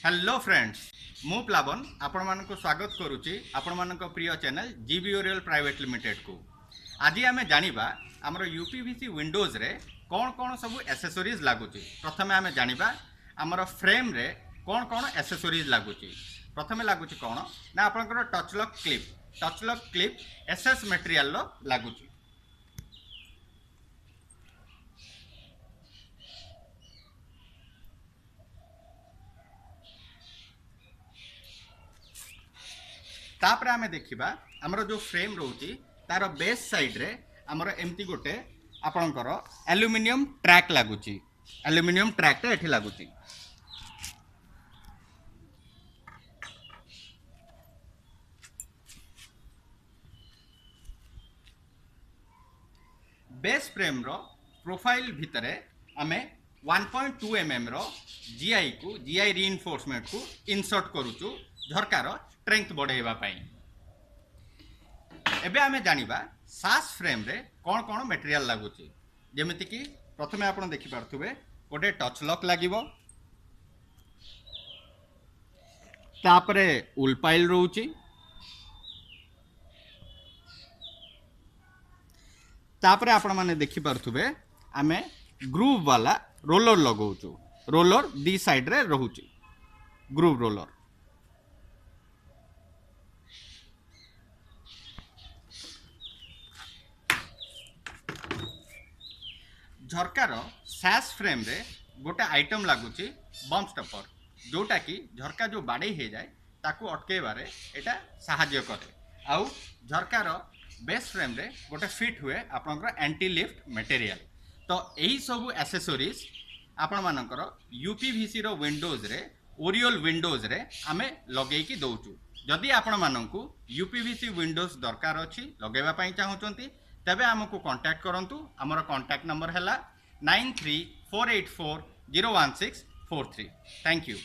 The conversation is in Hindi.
हेलो फ्रेंड्स मु प्लावन आपण मानक स्वागत करुच्ची आपण मानक प्रिय channel GB Oryol private limited को। आज आम जानिबा हमर यूपीवीसी विंडोज रे कौन कौन सब एसेसरीज लागुची। प्रथमे आम जानिबा हमर फ्रेम रे कौन कौन एसेसरीज लागुची। प्रथमे लागुची कौन ना आपनकर touch lock clip SS material लो लागुची। तापर आमे देखिबा हमर जो फ्रेम रोची तार बेस साइड रे हमर एमती गोटे आपनकर एल्युमिनियम ट्रैक लागुची। एल्युमिनियम ट्रैक टा एठी लागुची। बेस फ्रेम रो प्रोफाइल भितरे आमे 1.2 mm रो जीआई रीइंफोर्समेंट को इंसर्ट करूचु झरकार स्ट्रेंथ बढ़ाइबा पई। एबे आमे जानिबा सास फ्रेम रे कौन कौन मटेरियल लागुची। जेमिति कि प्रथमे आपण देखि पारथुबे गोटे टच लॉक लागिबो, तापरे उल पाइल रहउची, तापरे आपण माने देखि पारथुबे आमे ग्रूव वाला रोलर लगाउचु। रोलर दी साइड रे रहउची ग्रूव रोलर। झरकार सैश फ्रेम रे गोटे आइटम लागुची बम स्टॉपर, जोटा कि झरका जो बाड़े हो जाए ताकू अटकेबारे एटा साहाय्य करे। आउ झरकार बेस फ्रेम रे गोटे फिट हुए आपनकर एंटी लिफ्ट मटेरियल। तो यही सब एसेसरीज आपण मानकर यूपीवीसी रो विंडोज रे ओरियल विंडोज रे आमे लगेकी दउचु। जदि आपण मानकू यूपीवीसी विंडोज दरकार अछि लगेबा पई चाहउचंती तबे हमको कांटेक्ट करंतु। हमर कांटेक्ट नंबर हैला 9348401643। Thank you.